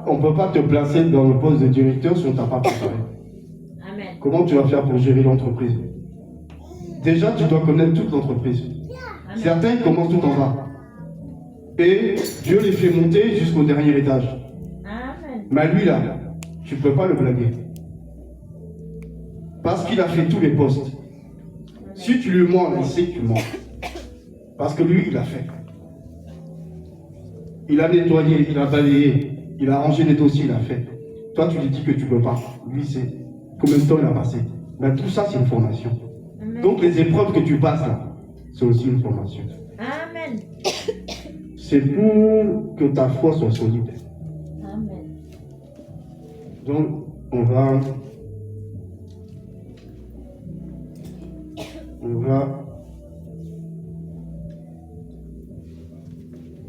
on peut pas te placer dans le poste de directeur si on t'a pas préparé. Amen. Comment tu vas faire pour gérer l'entreprise? Déjà, tu dois connaître toute l'entreprise. Amen. Certains commencent tout en bas. Et Dieu les fait monter jusqu'au dernier étage. Amen. Mais lui là, tu ne peux pas le blaguer. Parce qu'il a fait tous les postes. Si tu lui mens, il sait que tu mens. Parce que lui, il a fait. Il a nettoyé, il a balayé, il a rangé les dossiers, il a fait. Toi, tu lui dis que tu ne peux pas. Lui, c'est combien de temps il a passé. Mais tout ça, c'est une formation. Amen. Donc, les épreuves que tu passes là, c'est aussi une formation. Amen. C'est pour que ta foi soit solide. Amen. Donc, on va...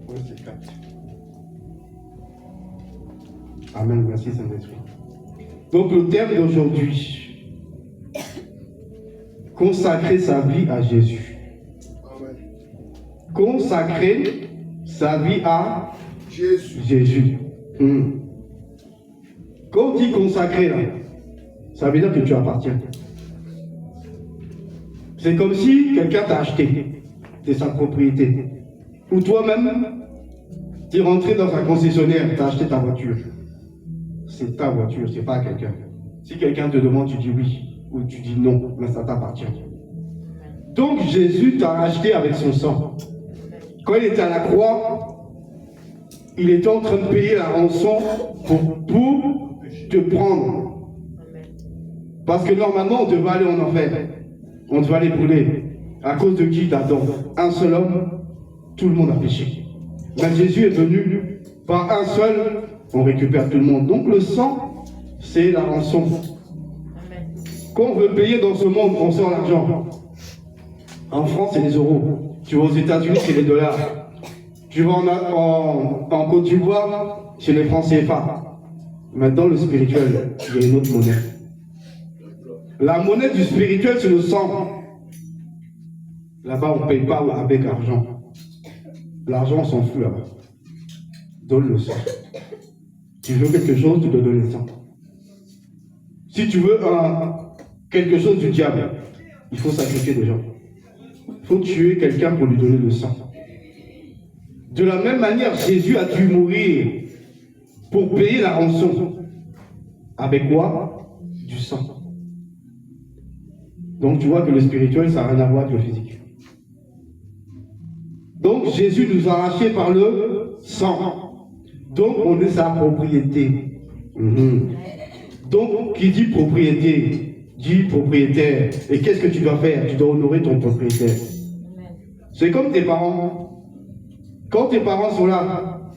Oui, c'est 4. Amen, merci Saint-Esprit. Donc le thème d'aujourd'hui, consacrer sa vie à Jésus. Amen. Consacrer sa vie à Jésus. Quand on dit consacrer, là, ça veut dire que tu appartiens. C'est comme si quelqu'un t'a acheté de sa propriété. Ou toi-même, tu es rentré dans un concessionnaire, tu as acheté ta voiture. C'est ta voiture, c'est pas quelqu'un. Si quelqu'un te demande, tu dis oui ou tu dis non, mais ça t'appartient. Donc Jésus t'a acheté avec son sang. Quand il était à la croix, il était en train de payer la rançon pour te prendre. Parce que normalement, on devait aller en enfer. On devait aller brûler. À cause de qui? D'Adam. Un seul homme, tout le monde a péché. Mais Jésus est venu, par un seul, on récupère tout le monde. Donc le sang, c'est la rançon. Quand on veut payer dans ce monde, on sort l'argent. En France, c'est les euros. Tu vas aux États-Unis, c'est les dollars. Tu vas en Côte d'Ivoire, c'est les francs CFA. Maintenant, le spirituel, il y a une autre monnaie. La monnaie du spirituel, c'est le sang. Là-bas, on ne paye pas avec argent. L'argent, on s'en fout là-bas. Donne le sang. Tu veux quelque chose, tu dois donner le sang. Si tu veux quelque chose du diable, il faut sacrifier des gens. Il faut tuer quelqu'un pour lui donner le sang. De la même manière, Jésus a dû mourir pour payer la rançon. Avec quoi? Du sang. Donc tu vois que le spirituel, ça n'a rien à voir avec le physique. Donc Jésus nous a arrachés par le sang. Donc on est sa propriété. Donc qui dit propriété, dit propriétaire. Et qu'est-ce que tu dois faire? Tu dois honorer ton propriétaire. C'est comme tes parents. Quand tes parents sont là,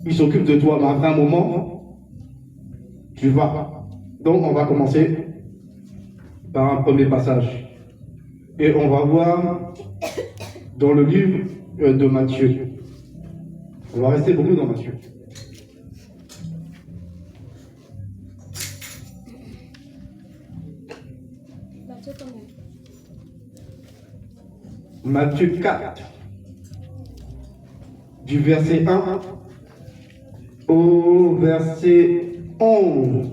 ils s'occupent de toi, mais après un moment, tu vas. Donc on va commencer par un premier passage. Et on va voir dans le livre de Matthieu. On va rester beaucoup dans Matthieu. Matthieu 4, du verset 1 au verset 11.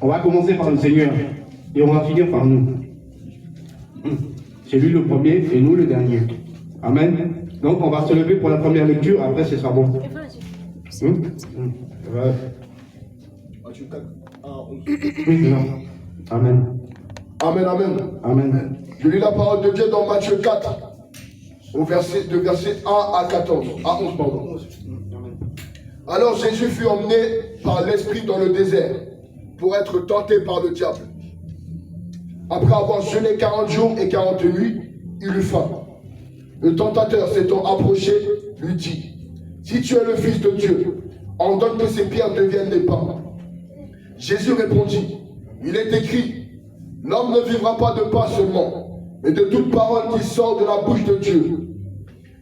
On va commencer par le Seigneur et on va finir par nous. C'est lui le premier et nous le dernier. Amen. Donc on va se lever pour la première lecture, après ce sera bon. Matthieu 4, 1 à 11. Oui, amen. Amen, amen. Amen. Je lis la parole de Dieu dans Matthieu 4, de verset 1 à 14. À 11, pardon. Alors Jésus fut emmené par l'Esprit dans le désert pour être tenté par le diable. Après avoir jeûné 40 jours et 40 nuits, il eut faim. Le tentateur s'étant approché, lui dit: Si tu es le Fils de Dieu, ordonne que ces pierres deviennent des pains. Jésus répondit: Il est écrit, l'homme ne vivra pas de pain seulement, mais de toute parole qui sort de la bouche de Dieu.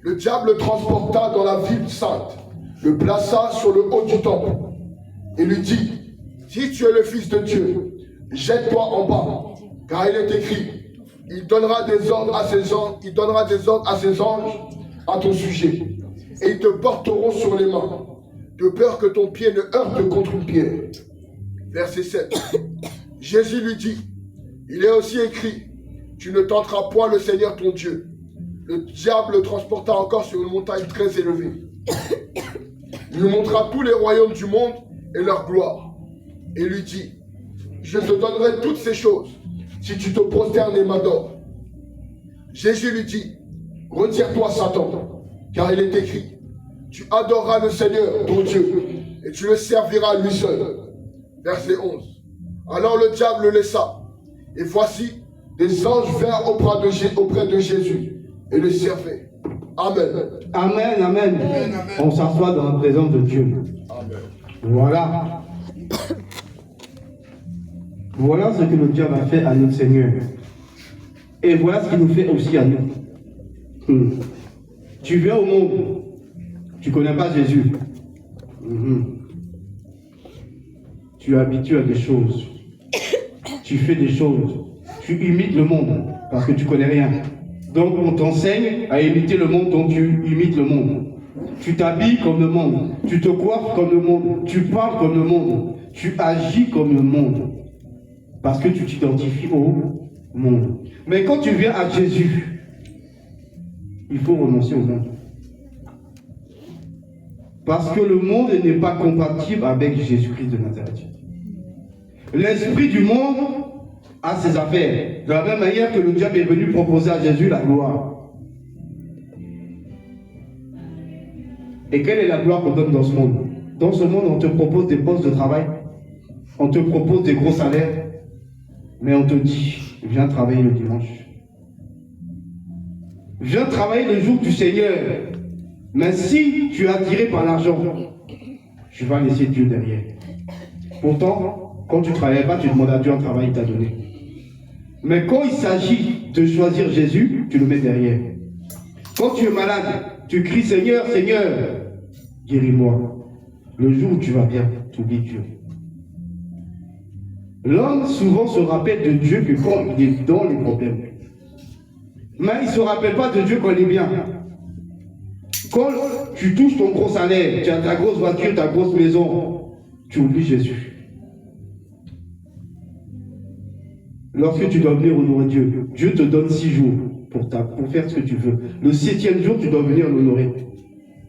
Le diable le transporta dans la ville sainte, le plaça sur le haut du temple, et lui dit: Si tu es le Fils de Dieu, jette-toi en bas, car il est écrit, il donnera des ordres à ses anges à ton sujet, et ils te porteront sur les mains, de peur que ton pied ne heurte contre une pierre. Verset 7. Jésus lui dit, il est aussi écrit, tu ne tenteras point le Seigneur ton Dieu. Le diable le transporta encore sur une montagne très élevée. Il lui montra tous les royaumes du monde et leur gloire. Et lui dit, je te donnerai toutes ces choses si tu te prosternes et m'adores. Jésus lui dit, retire-toi Satan, car il est écrit, tu adoreras le Seigneur ton Dieu et tu le serviras lui seul. Verset 11. Alors le diable le laissa, et voici, des anges vinrent auprès de Jésus et le servaient. Amen. Amen, amen. On s'assoit dans la présence de Dieu. Amen. Voilà. Voilà ce que le diable a fait à notre Seigneur. Et voilà ce qu'il nous fait aussi à nous. Tu viens au monde, tu ne connais pas Jésus. Tu es habitué à des choses. Tu fais des choses. Tu imites le monde parce que tu ne connais rien. Donc on t'enseigne à imiter le monde, donc tu imites le monde. Tu t'habilles comme le monde. Tu te coiffes comme le monde. Tu parles comme le monde. Tu agis comme le monde. Parce que tu t'identifies au monde. Mais quand tu viens à Jésus, il faut renoncer au monde. Parce que le monde n'est pas compatible avec Jésus-Christ de Nazareth. L'esprit du monde a ses affaires. De la même manière que le diable est venu proposer à Jésus la gloire. Et quelle est la gloire qu'on donne dans ce monde? Dans ce monde, on te propose des postes de travail. On te propose des gros salaires. Mais on te dit, viens travailler le dimanche. Viens travailler le jour du Seigneur. Mais si tu es attiré par l'argent, tu vas laisser Dieu derrière. Pourtant, quand tu ne travailles pas, tu demandes à Dieu un travail qu'il t'a donné. Mais quand il s'agit de choisir Jésus, tu le mets derrière. Quand tu es malade, tu cries Seigneur, Seigneur, guéris-moi. Le jour où tu vas bien, tu oublies Dieu. L'homme souvent se rappelle de Dieu que quand il est dans les problèmes. Mais il ne se rappelle pas de Dieu quand il est bien. Quand tu touches ton gros salaire, tu as ta grosse voiture, ta grosse maison, tu oublies Jésus. Lorsque tu dois venir honorer Dieu, Dieu te donne 6 jours pour faire ce que tu veux. Le 7e jour, tu dois venir l'honorer.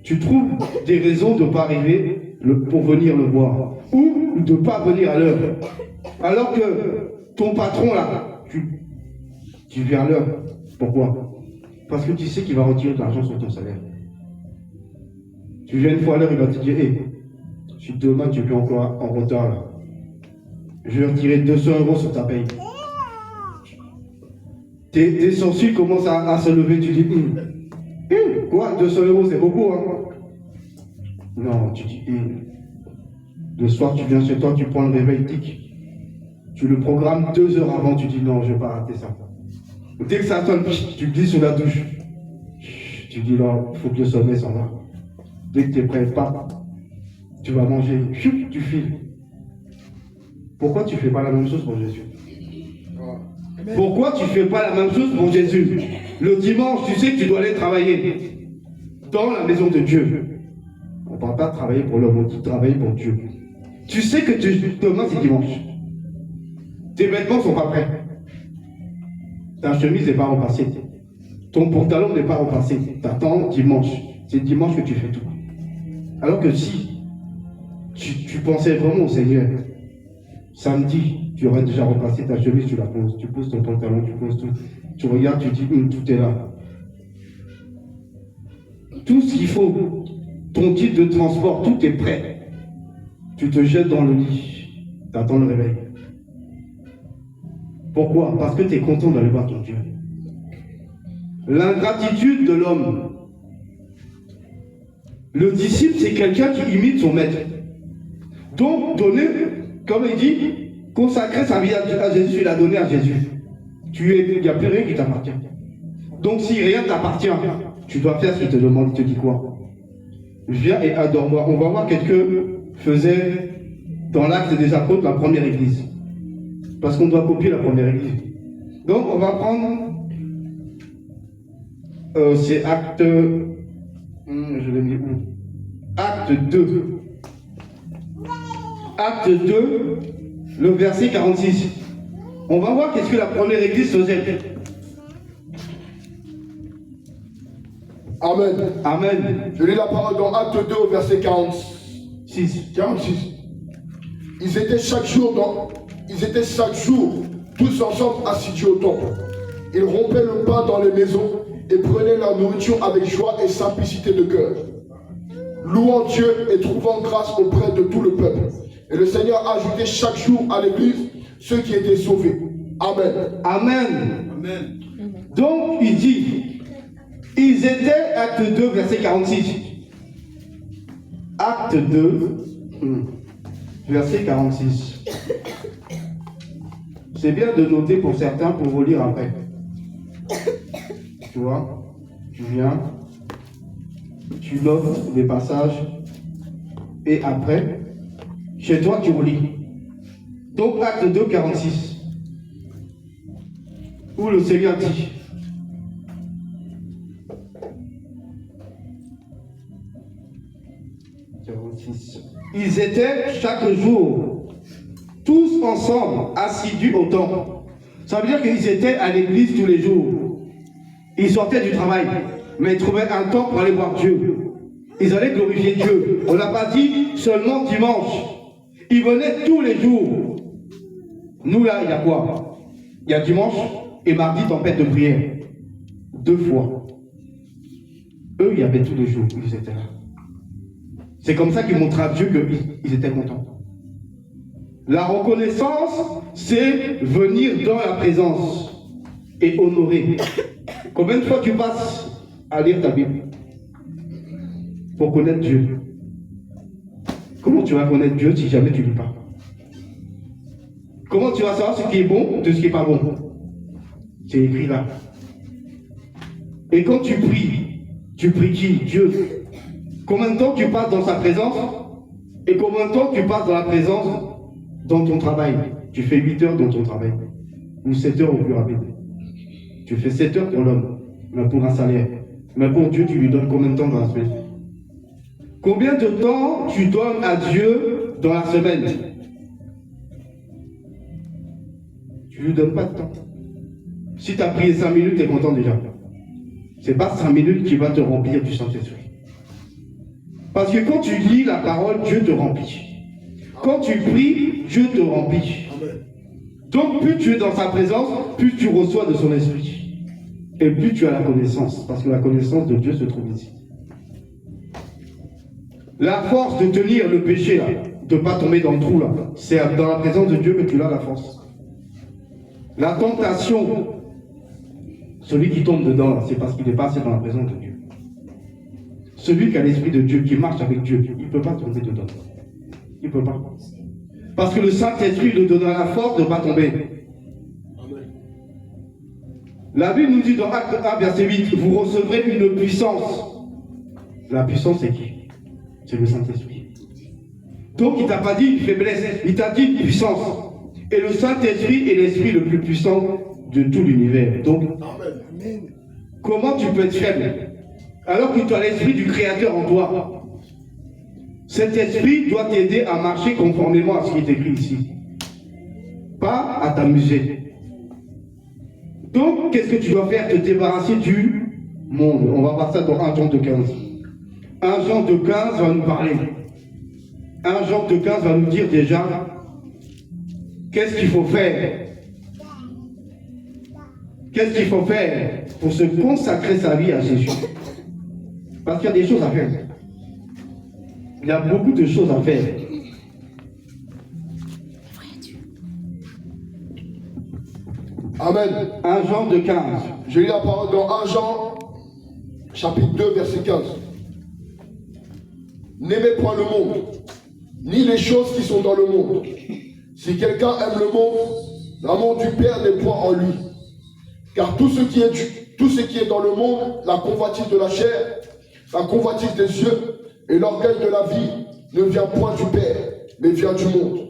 Tu trouves des raisons de ne pas arriver pour venir le voir. Ou de ne pas venir à l'heure. Alors que ton patron là, tu viens à l'heure. Pourquoi? Parce que tu sais qu'il va retirer de l'argent sur ton salaire. Tu viens une fois à l'heure, il va te dire, hey, si demain tu viens encore en retard là, je vais retirer 200 € sur ta paye. Tes sourcils commencent à se lever, tu dis, quoi, 200 € c'est beaucoup, hein? Non, tu dis, le soir tu viens chez toi, tu prends le réveil, tic. Tu le programmes 2 heures avant, tu dis, non, je ne vais pas rater ça. Dès que ça sonne, tu glisses sous la douche. Tu dis, non, il faut que le sommeil s'en va. Dès que tu es prêt, tu vas manger, tu files. Pourquoi tu ne fais pas la même chose pour Jésus? Pourquoi tu ne fais pas la même chose pour Jésus? Le dimanche, tu sais que tu dois aller travailler dans la maison de Dieu. On ne parle pas de travailler pour l'homme, on dit travailler pour Dieu. Tu sais que demain c'est dimanche. Tes vêtements ne sont pas prêts. Ta chemise n'est pas repassée. Ton pantalon n'est pas repassé. Tu attends dimanche. C'est dimanche que tu fais tout. Alors que si tu pensais vraiment au Seigneur, samedi, tu aurais déjà repassé ta chemise, tu la poses. Tu poses ton pantalon, tu poses tout. Tu regardes, tu dis, tout est là. Tout ce qu'il faut, ton titre de transport, tout est prêt. Tu te jettes dans le lit. Tu attends le réveil. Pourquoi? Parce que tu es content d'aller voir ton Dieu. L'ingratitude de l'homme. Le disciple, c'est quelqu'un qui imite son maître. Donc, donner, comme il dit, consacrer sa vie à Jésus, il a donné à Jésus. Il n'y a plus rien qui t'appartient. Donc, si rien ne t'appartient, tu dois faire ce qu'il te demande. Il te dit quoi? Viens et adore-moi. On va voir qu'est-ce que faisait dans l'Acte des Apôtres la première église. Parce qu'on doit copier la première église. Donc, on va prendre... c'est Acte... je l'ai mis où? Acte 2. Acte 2, le verset 46. On va voir qu'est-ce que la première église faisait. Amen. Amen. Je lis la parole dans Acte 2 au verset 46. Ils étaient chaque jour tous ensemble assidus au temple. Ils rompaient le pain dans les maisons et prenaient leur nourriture avec joie et simplicité de cœur, louant Dieu et trouvant grâce auprès de tout le peuple. Et le Seigneur ajoutait chaque jour à l'église ceux qui étaient sauvés. Amen. Amen. Amen. Donc, il dit, ils étaient, acte 2, verset 46. Acte 2, verset 46. C'est bien de noter pour certains, pour vous lire après. Tu vois, tu viens, tu notes des passages, et après, chez toi, tu relis. Donc, acte 2, 46. Où le Seigneur dit, ils étaient chaque jour, tous ensemble, assidus au temple. Ça veut dire qu'ils étaient à l'église tous les jours. Ils sortaient du travail, mais ils trouvaient un temps pour aller voir Dieu. Ils allaient glorifier Dieu. On n'a pas dit seulement dimanche. Ils venaient tous les jours. Nous là, il y a quoi? Il y a dimanche et mardi, tempête de prière. 2 fois. Eux, il y avait tous les jours où ils étaient là. C'est comme ça qu'ils montrent à Dieu qu'ils étaient contents. La reconnaissance, c'est venir dans la présence et honorer. Combien de fois tu passes à lire ta Bible pour connaître Dieu? Comment tu vas connaître Dieu si jamais tu ne lis pas? Comment tu vas savoir ce qui est bon de ce qui n'est pas bon? C'est écrit là. Et quand tu pries qui? Dieu. Combien de temps tu passes dans sa présence? Et combien de temps tu passes dans la présence dans ton travail? Tu fais 8 heures dans ton travail. Ou 7 heures au plus rapide. Tu fais 7 heures pour l'homme, mais pour un salaire. Mais pour Dieu, tu lui donnes combien de temps dans la semaine? Combien de temps tu donnes à Dieu dans la semaine? Tu ne lui donnes pas de temps. Si tu as prié 5 minutes, tu es content déjà. Ce n'est pas 5 minutes qui va te remplir du Saint-Esprit. Parce que quand tu lis la parole, Dieu te remplit. Quand tu pries, Dieu te remplit. Donc plus tu es dans sa présence, plus tu reçois de son esprit. Et plus tu as la connaissance. Parce que la connaissance de Dieu se trouve ici. La force de tenir le péché, là, de ne pas tomber dans le trou, là, c'est dans la présence de Dieu que tu as la force. La tentation, celui qui tombe dedans, c'est parce qu'il n'est pas assez dans la présence de Dieu. Celui qui a l'Esprit de Dieu, qui marche avec Dieu, il ne peut pas tomber dedans. Il ne peut pas. Parce que le Saint-Esprit lui donnera la force de ne pas tomber. La Bible nous dit dans Acte 1, verset 8, vous recevrez une puissance. La puissance, c'est qui? C'est le Saint-Esprit. Donc il ne t'a pas dit une faiblesse, il t'a dit une puissance. Et le Saint-Esprit est l'Esprit le plus puissant de tout l'univers. Donc, comment tu peux être faible alors que tu as l'Esprit du Créateur en toi? Cet esprit doit t'aider à marcher conformément à ce qui est écrit ici. Pas à t'amuser. Donc, qu'est-ce que tu dois faire? Te débarrasser du monde. On va voir ça dans 1 Jean 2,15. 1 Jean 2,15 va nous parler. 1 Jean 2,15 va nous dire déjà qu'est-ce qu'il faut faire. Qu'est-ce qu'il faut faire pour se consacrer sa vie à Jésus? Parce qu'il y a des choses à faire. Il y a beaucoup de choses à faire. Amen. 1 Jean 2,15. Je lis la parole dans 1 Jean, chapitre 2, verset 15. N'aimez point le monde, ni les choses qui sont dans le monde. Si quelqu'un aime le monde, l'amour du Père n'est point en lui. Car tout ce qui est dans le monde, la convoitise de la chair, la convoitise des yeux et l'orgueil de la vie, ne vient point du Père, mais vient du monde.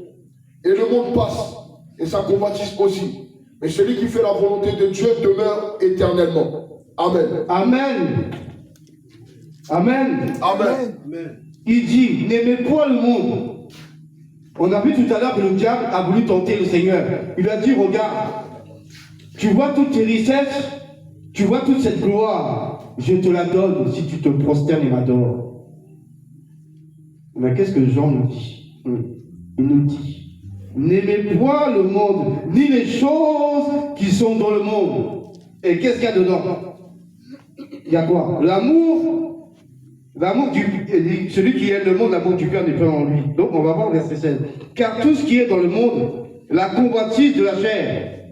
Et le monde passe, et sa convoitise aussi. Mais celui qui fait la volonté de Dieu demeure éternellement. Amen. Amen. Amen. Amen. Amen. Il dit, n'aimez point le monde. On a vu tout à l'heure que le diable a voulu tenter le Seigneur. Il a dit, regarde, tu vois toutes tes richesses, tu vois toute cette gloire, je te la donne si tu te prosternes et m'adores. Mais qu'est-ce que Jean nous dit? Il nous dit, n'aimez point le monde, ni les choses qui sont dans le monde. Et qu'est-ce qu'il y a dedans? Il y a quoi? L'amour. Celui qui aime le monde, l'amour du Père n'est pas en lui. Donc on va voir le verset 16. Car tout ce qui est dans le monde, la convoitise de la chair,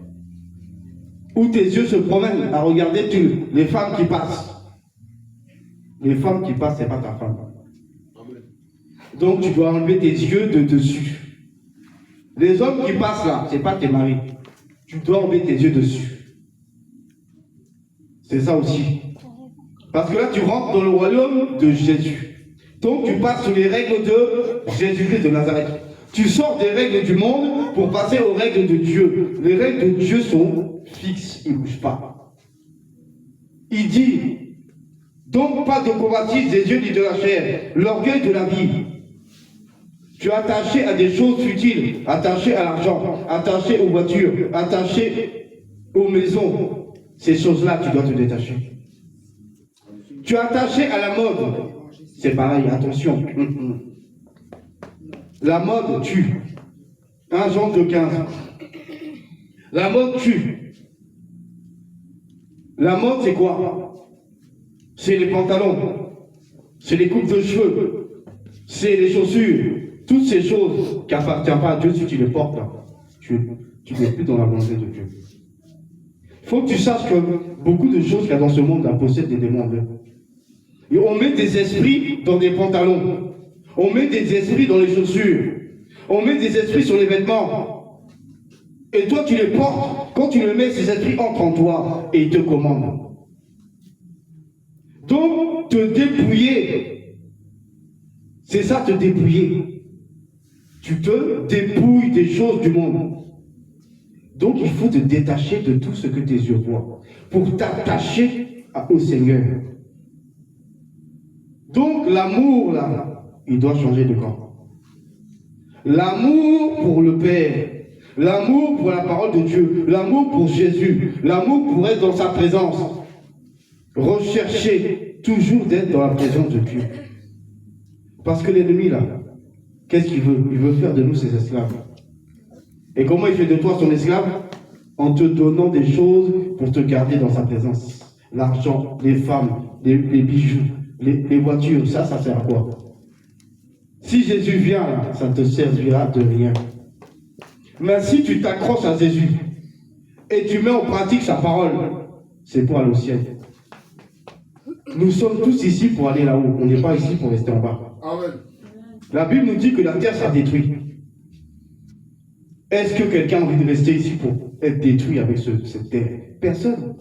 où tes yeux se promènent à regarder les femmes qui passent. Les femmes qui passent, c'est pas ta femme. Donc tu dois enlever tes yeux de dessus. Les hommes qui passent là, c'est pas tes maris. Tu dois enlever tes yeux dessus. C'est ça aussi. Parce que là, tu rentres dans le royaume de Jésus. Donc tu passes sous les règles de Jésus-Christ de Nazareth. Tu sors des règles du monde pour passer aux règles de Dieu. Les règles de Dieu sont fixes, ils ne bougent pas. Il dit, donc pas de convoitise des yeux ni de la chair, l'orgueil de la vie. Tu es attaché à des choses futiles, attaché à l'argent, attaché aux voitures, attaché aux maisons. Ces choses-là, tu dois te détacher. Tu es attaché à la mode. C'est pareil, attention. La mode tue. 1 Jean 2,15. La mode tue. La mode, c'est quoi? C'est les pantalons. C'est les coupes de cheveux. C'est les chaussures. Toutes ces choses qui n'appartiennent pas à Dieu, si tu les portes, là, tu n'es plus dans la volonté de Dieu. Il faut que tu saches que beaucoup de choses qu'il y a dans ce monde, là, possèdent des démons. Et on met des esprits dans des pantalons. On met des esprits dans les chaussures. On met des esprits sur les vêtements. Et toi, tu les portes. Quand tu les mets, ces esprits entrent en toi et ils te commandent. Donc, te dépouiller, c'est ça, te dépouiller. Tu te dépouilles des choses du monde. Donc, il faut te détacher de tout ce que tes yeux voient pour t'attacher au Seigneur. Donc, l'amour, là, il doit changer de camp. L'amour pour le Père, l'amour pour la parole de Dieu, l'amour pour Jésus, l'amour pour être dans sa présence. Rechercher toujours d'être dans la présence de Dieu. Parce que l'ennemi, là, qu'est-ce qu'il veut? Il veut faire de nous ses esclaves. Et comment il fait de toi son esclave? En te donnant des choses pour te garder dans sa présence. L'argent, les femmes, les bijoux, les voitures, ça sert à quoi? Si Jésus vient, là, ça te servira de rien. Mais si tu t'accroches à Jésus et tu mets en pratique sa parole, c'est pour aller au ciel. Nous sommes tous ici pour aller là-haut. On n'est pas ici pour rester en bas. Amen. La Bible nous dit que la terre sera détruite. Est-ce que quelqu'un a envie de rester ici pour être détruit avec cette terre? Personne.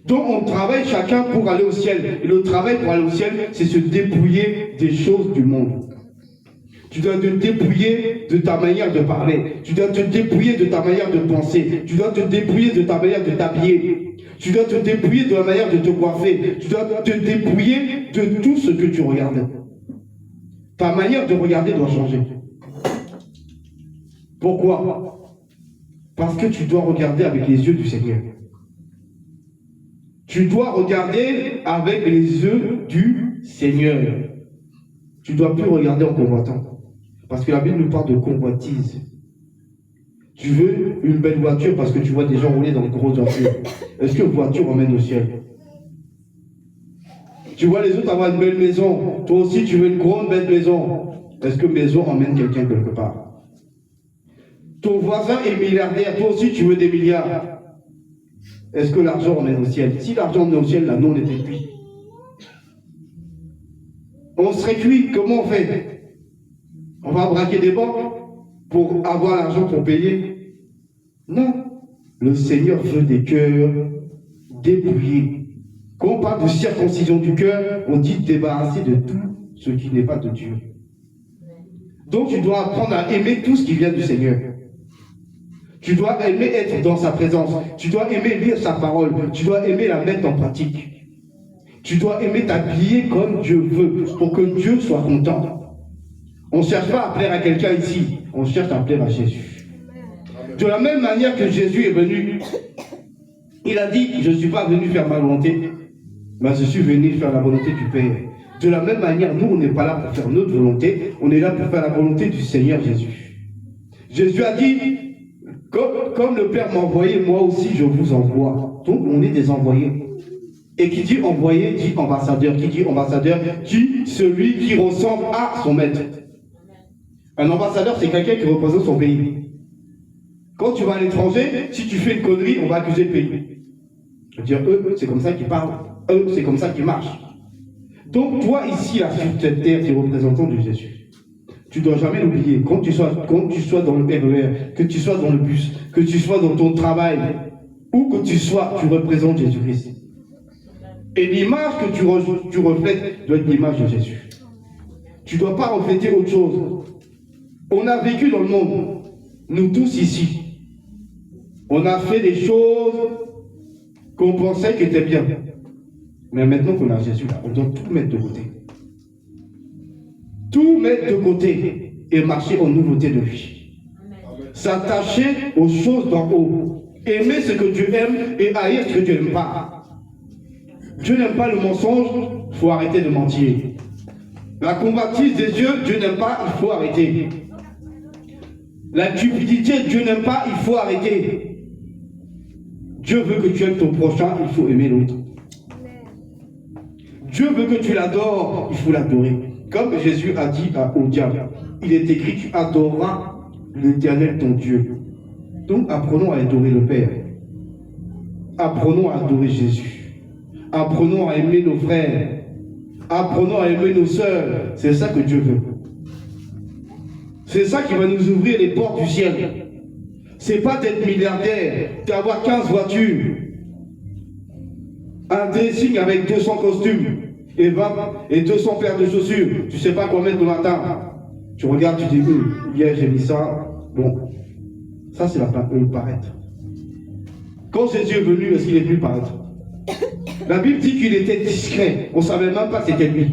Donc on travaille chacun pour aller au ciel. Et le travail pour aller au ciel, c'est se dépouiller des choses du monde. Tu dois te dépouiller de ta manière de parler. Tu dois te dépouiller de ta manière de penser. Tu dois te dépouiller de ta manière de t'habiller. Tu dois te dépouiller de la manière de te coiffer. Tu dois te dépouiller de tout ce que tu regardes. Ta manière de regarder doit changer. Pourquoi? Parce que tu dois regarder avec les yeux du Seigneur. Tu dois regarder avec les yeux du Seigneur. Tu ne dois plus regarder en convoitant. Parce que la Bible nous parle de convoitise. Tu veux une belle voiture parce que tu vois des gens rouler dans de grosses voitures. Est-ce que voiture emmène au ciel? Tu vois les autres avoir une belle maison. Toi aussi, tu veux une grande belle maison. Est-ce que maison emmène quelqu'un quelque part? Ton voisin est milliardaire. Toi aussi, tu veux des milliards. Est-ce que l'argent emmène au ciel? Si l'argent emmène au ciel, là, nous, on était cuits. On serait cuits. Comment on fait? On va braquer des banques pour avoir l'argent pour payer? Non. Le Seigneur veut des cœurs dépouillés. Quand on parle de circoncision du cœur, on dit débarrasser de tout ce qui n'est pas de Dieu. Donc tu dois apprendre à aimer tout ce qui vient du Seigneur. Tu dois aimer être dans sa présence. Tu dois aimer lire sa parole. Tu dois aimer la mettre en pratique. Tu dois aimer t'habiller comme Dieu veut pour que Dieu soit content. On ne cherche pas à plaire à quelqu'un ici, on cherche à plaire à Jésus. De la même manière que Jésus est venu, il a dit, je ne suis pas venu faire ma volonté, mais je suis venu faire la volonté du Père. De la même manière, nous, on n'est pas là pour faire notre volonté, on est là pour faire la volonté du Seigneur Jésus. Jésus a dit, comme le Père m'a envoyé, moi aussi je vous envoie. Donc on est des envoyés. Et qui dit envoyé, dit ambassadeur. Qui dit ambassadeur, dit celui qui ressemble à son maître. Un ambassadeur, c'est quelqu'un qui représente son pays. Quand tu vas à l'étranger, si tu fais une connerie, on va accuser le pays. Dire eux, c'est comme ça qu'ils parlent. Eux, c'est comme ça qu'ils marchent. Donc toi, ici, là, sur cette terre, tu es représentant de Jésus. Tu ne dois jamais l'oublier. Quand tu sois dans le RER, que tu sois dans le bus, que tu sois dans ton travail, où que tu sois, tu représentes Jésus-Christ. Et l'image que tu reflètes doit être l'image de Jésus. Tu ne dois pas refléter autre chose. On a vécu dans le monde, nous tous ici. On a fait des choses qu'on pensait qui étaient bien. Mais maintenant qu'on a Jésus là, on doit tout mettre de côté. Tout mettre de côté et marcher en nouveauté de vie. S'attacher aux choses d'en haut. Aimer ce que Dieu aime et haïr ce que Dieu n'aime pas. Dieu n'aime pas le mensonge, il faut arrêter de mentir. La convoitise des yeux, Dieu n'aime pas, il faut arrêter. La cupidité, Dieu n'aime pas, il faut arrêter. Dieu veut que tu aimes ton prochain, il faut aimer l'autre. Dieu veut que tu l'adores, il faut l'adorer. Comme Jésus a dit au diable, il est écrit, tu adoreras l'Éternel ton Dieu. Donc apprenons à adorer le Père. Apprenons à adorer Jésus. Apprenons à aimer nos frères. Apprenons à aimer nos sœurs. C'est ça que Dieu veut. C'est ça qui va nous ouvrir les portes du ciel. C'est pas d'être milliardaire, d'avoir 15 voitures, un dressing avec 200 costumes et 200 paires de chaussures. Tu sais pas quoi mettre le matin. Tu regardes, tu dis, hier j'ai mis ça. Bon, ça c'est le paraître. Quand Jésus est venu, est-ce qu'il est venu paraître? La Bible dit qu'il était discret. On ne savait même pas que c'était lui.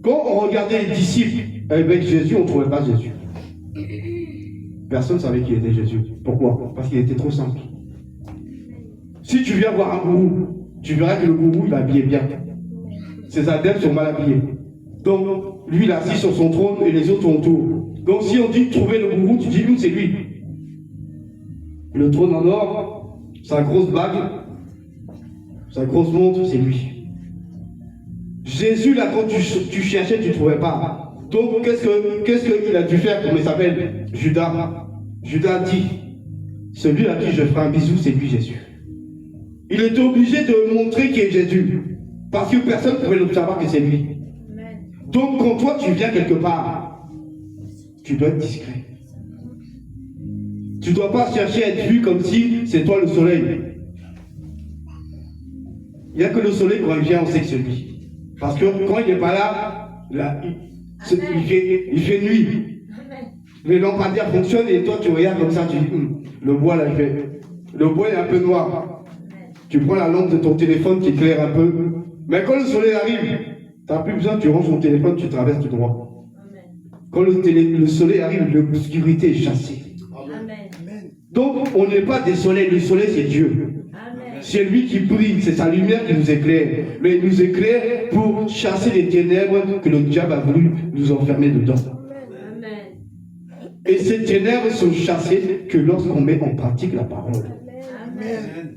Quand on regardait les disciples avec Jésus, on ne trouvait pas Jésus. Personne ne savait qui était Jésus. Pourquoi? Parce qu'il était trop simple. Si tu viens voir un gourou, tu verras que le gourou, il est habillé bien. Ses adeptes sont mal habillés. Donc, lui, il est assis sur son trône et les autres sont autour. Donc, si on dit trouver le gourou, tu dis, c'est lui. Le trône en or, sa grosse bague, sa grosse montre, c'est lui. Jésus, là, quand tu cherchais, tu ne trouvais pas. Donc, qu'est-ce qu'il a dû faire? Comment il s'appelle? Judas. Judas dit, celui à qui je ferai un bisou, c'est lui, Jésus. Il était obligé de montrer qui est Jésus. Parce que personne ne pouvait le savoir que c'est lui. Donc, quand toi, tu viens quelque part, tu dois être discret. Tu ne dois pas chercher à être vu comme si c'est toi le soleil. Il n'y a que le soleil, quand il vient, on sait que c'est lui. Parce que quand il n'est pas là, il fait nuit. Les lampadaires fonctionnent et toi tu regardes comme ça, tu dis, le bois là, le bois est un peu noir. Tu prends la lampe de ton téléphone qui éclaire un peu. Mais quand le soleil arrive, tu n'as plus besoin, tu ranges ton téléphone, tu traverses tout droit. Quand le soleil arrive, l'obscurité est chassée. Donc on n'est pas des soleils, le soleil c'est Dieu. C'est lui qui brille, c'est sa lumière qui nous éclaire. Mais il nous éclaire pour chasser les ténèbres que le diable a voulu nous enfermer dedans. Et ces ténèbres sont chassées que lorsqu'on met en pratique la parole. Amen.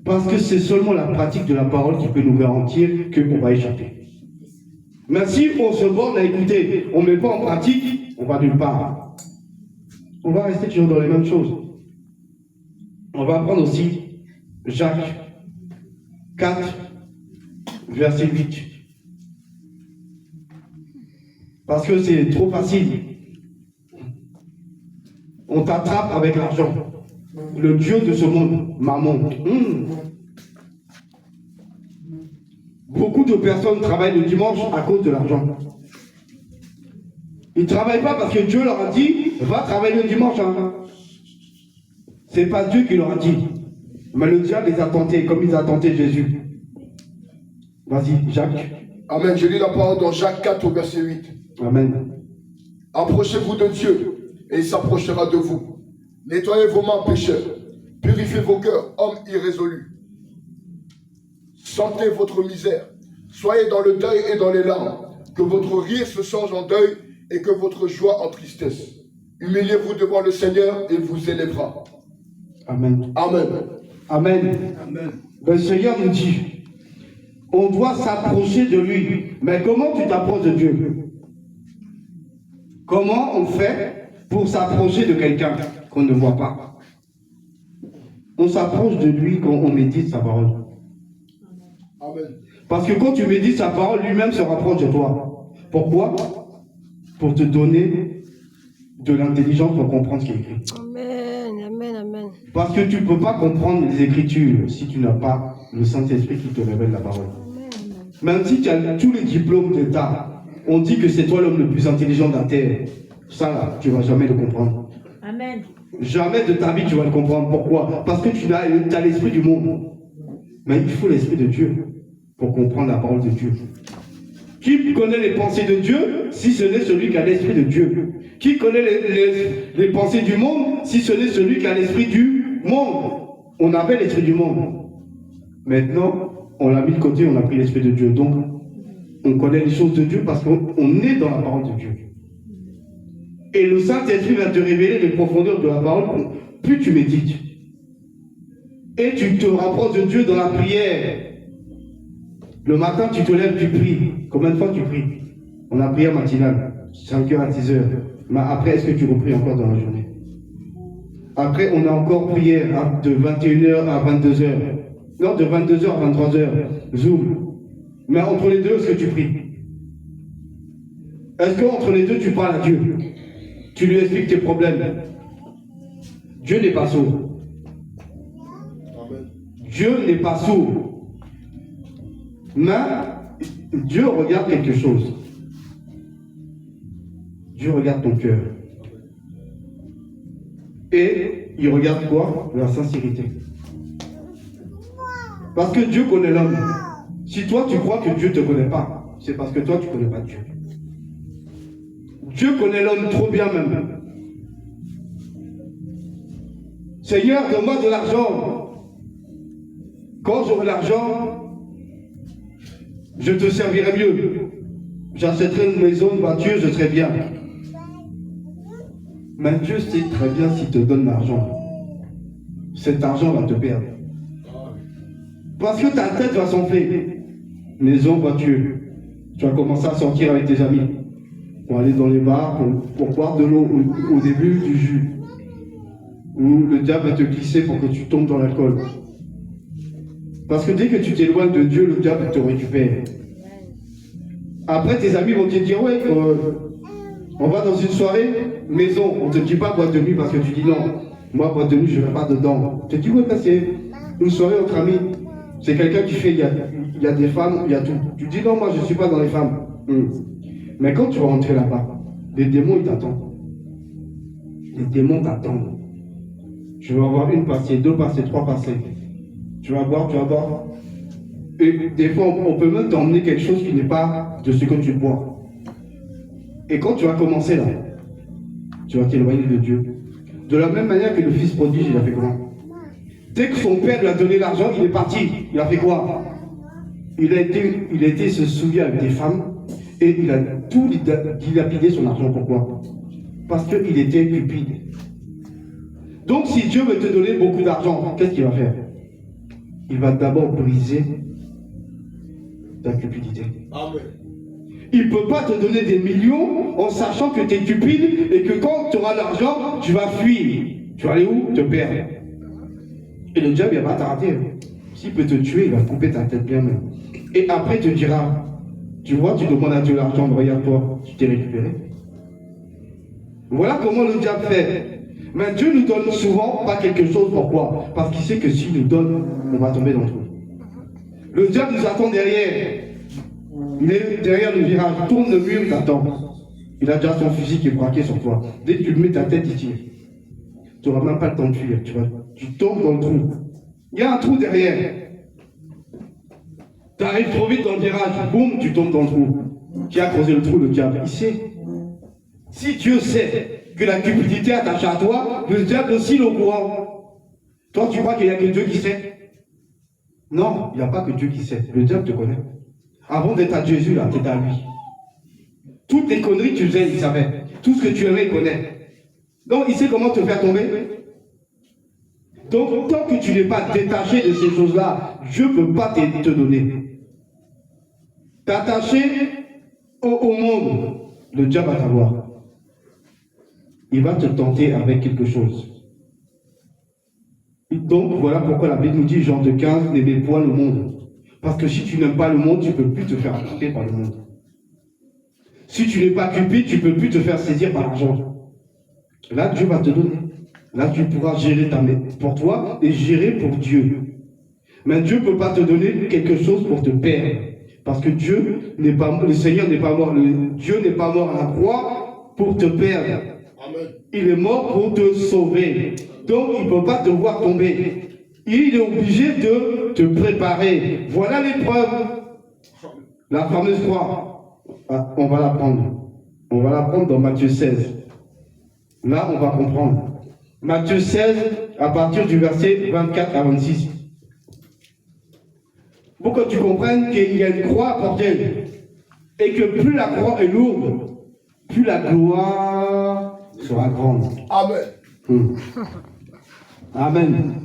Parce que c'est seulement la pratique de la parole qui peut nous garantir qu'on va échapper. Mais si on se borne à écouter, on ne met pas en pratique, on va nulle part. On va rester toujours dans les mêmes choses. On va prendre aussi Jacques 4, verset 8. Parce que c'est trop facile. On t'attrape avec l'argent. Le Dieu de ce monde, maman. Beaucoup de personnes travaillent le dimanche à cause de l'argent. Ils ne travaillent pas parce que Dieu leur a dit, va travailler le dimanche. Hein. C'est pas Dieu qui leur a dit. Mais le diable les a tentés, comme ils ont tenté Jésus. Vas-y, Jacques. Amen. Je lis la parole dans Jacques 4 au verset 8. Amen. Approchez-vous de Dieu, et il s'approchera de vous. Nettoyez vos mains, pécheurs. Purifiez vos cœurs, hommes irrésolus. Sentez votre misère. Soyez dans le deuil et dans les larmes. Que votre rire se change en deuil et que votre joie en tristesse. Humiliez-vous devant le Seigneur et il vous élèvera. Amen. Amen. Amen. Amen. Le Seigneur nous dit, on doit s'approcher de lui. Mais comment tu t'approches de Dieu? Comment on fait pour s'approcher de quelqu'un qu'on ne voit pas? On s'approche de lui quand on médite sa parole. Amen. Parce que quand tu médites sa parole, lui-même se rapproche de toi. Pourquoi? Pour te donner de l'intelligence pour comprendre ce qui est écrit. Amen, amen, amen. Parce que tu ne peux pas comprendre les Écritures si tu n'as pas le Saint-Esprit qui te révèle la parole. Même si tu as tous les diplômes d'État, on dit que c'est toi l'homme le plus intelligent de la terre. Ça, là, tu ne vas jamais le comprendre. Amen. Jamais de ta vie tu vas le comprendre. Pourquoi? Parce que tu as l'esprit du monde. Mais il faut l'esprit de Dieu pour comprendre la parole de Dieu. Qui connaît les pensées de Dieu si ce n'est celui qui a l'esprit de Dieu? Qui connaît les pensées du monde si ce n'est celui qui a l'esprit du monde? On avait l'esprit du monde. Maintenant, on l'a mis de côté, on a pris l'esprit de Dieu. Donc, on connaît les choses de Dieu parce qu'on est dans la parole de Dieu. Et le Saint-Esprit va te révéler les profondeurs de la parole plus tu médites. Et tu te rapproches de Dieu dans la prière. Le matin, tu te lèves, tu pries. Combien de fois tu pries? On a prière matinale, 5h à 10h. Mais après, est-ce que tu repries encore dans la journée? Après, on a encore prière de 21h à 22h. Non, de 22h à 23h. Zoom. Mais entre les deux, est-ce que tu pries? Est-ce qu'entre les deux, tu parles à Dieu? Tu lui expliques tes problèmes? Dieu n'est pas sourd. Dieu n'est pas sourd. Mais Dieu regarde quelque chose. Dieu regarde ton cœur. Et il regarde quoi? La sincérité. Parce que Dieu connaît l'homme. Si toi tu crois que Dieu ne te connaît pas, c'est parce que toi tu ne connais pas Dieu. Dieu connaît l'homme trop bien même. Seigneur, donne-moi de l'argent. Quand j'aurai l'argent, je te servirai mieux. J'achèterai une maison, une voiture, je serai bien. Mais Dieu sait très bien s'il te donne l'argent. Cet argent va te perdre. Parce que ta tête va s'enfler. Maison, voiture. Tu vas commencer à sortir avec tes amis. Pour aller dans les bars, pour boire de l'eau au début du jus. Où le diable va te glisser pour que tu tombes dans l'alcool. Parce que dès que tu t'éloignes de Dieu, le diable te récupère. Après, tes amis vont te dire, ouais, on va dans une soirée, maison. On ne te dit pas boîte de nuit parce que tu dis non. Moi, boîte de nuit, je ne vais pas dedans. Tu te dis, ouais, c'est une soirée entre amis. C'est quelqu'un qui fait, il y a des femmes, il y a tout. Tu dis, non, moi, je ne suis pas dans les femmes. Mais quand tu vas rentrer là-bas, les démons, ils t'attendent. Les démons t'attendent. Tu vas avoir une passée, deux passées, trois passées. Tu vas boire. Et des fois, on peut même t'emmener quelque chose qui n'est pas de ce que tu bois. Et quand tu vas commencer là, tu vas t'éloigner de Dieu. De la même manière que le fils prodige, il a fait quoi? Dès que son père lui a donné l'argent, il est parti. Il a fait quoi? Il a été se souiller avec des femmes et il a tout dilapidé son argent. Pourquoi? Parce qu'il était cupide. Donc si Dieu veut te donner beaucoup d'argent, qu'est-ce qu'il va faire? Il va d'abord briser ta cupidité. Amen. Il ne peut pas te donner des millions en sachant que tu es cupide et que quand tu auras l'argent, tu vas fuir. Tu vas aller où? Te perdre. Et le diable, il va t'arrêter. S'il peut te tuer, il va couper ta tête bien même. Et après, il te dira, tu vois, tu demandes à Dieu l'argent, regarde-toi, tu t'es récupéré. Voilà comment le diable fait. Mais Dieu nous donne souvent pas quelque chose. Pourquoi? Parce qu'il sait que s'il nous donne, on va tomber dans le trou. Le diable nous attend derrière. Il est derrière le virage. Tourne le mur, t'attend. Il a déjà son fusil qui est braqué sur toi. Dès que tu le mets ta tête, il tire. Tu n'auras même pas le temps de fuir. Tu tombes dans le trou. Il y a un trou derrière. Tu arrives trop vite dans le virage. Boum, tu tombes dans le trou. Qui a creusé le trou? Le diable. Il sait. Si Dieu sait que la cupidité est attachée à toi, le diable aussi est au courant. Toi, tu crois qu'il n'y a que Dieu qui sait? Non, il n'y a pas que Dieu qui sait. Le diable te connaît. Avant d'être à Jésus, là, tu étais à lui. Toutes les conneries que tu faisais, il savait. Tout ce que tu aimais, il connaît. Donc, il sait comment te faire tomber. Donc, tant que tu n'es pas détaché de ces choses-là, Dieu ne peut pas te donner. T'attacher au monde, le diable va t'avoir. Il va te tenter avec quelque chose. Donc, voilà pourquoi la Bible nous dit, Jean 15, n'aimez point le monde. Parce que si tu n'aimes pas le monde, tu ne peux plus te faire attraper par le monde. Si tu n'es pas cupide, tu ne peux plus te faire saisir par l'argent. Là, Dieu va te donner. Là, tu pourras gérer ta main pour toi et gérer pour Dieu. Mais Dieu ne peut pas te donner quelque chose pour te perdre. Parce que Dieu n'est pas, le Seigneur n'est pas mort. Dieu n'est pas mort à la croix pour te perdre. Amen. Il est mort pour te sauver. Donc, il ne peut pas te voir tomber. Il est obligé de te préparer. Voilà l'épreuve. La fameuse croix. Ah, on va la prendre. On va la prendre dans Matthieu 16. Là, on va comprendre. Matthieu 16, à partir du verset 24 à 26. Pour que tu comprennes qu'il y a une croix à porter. Et que plus la croix est lourde, plus la gloire sera grande. Amen. Amen.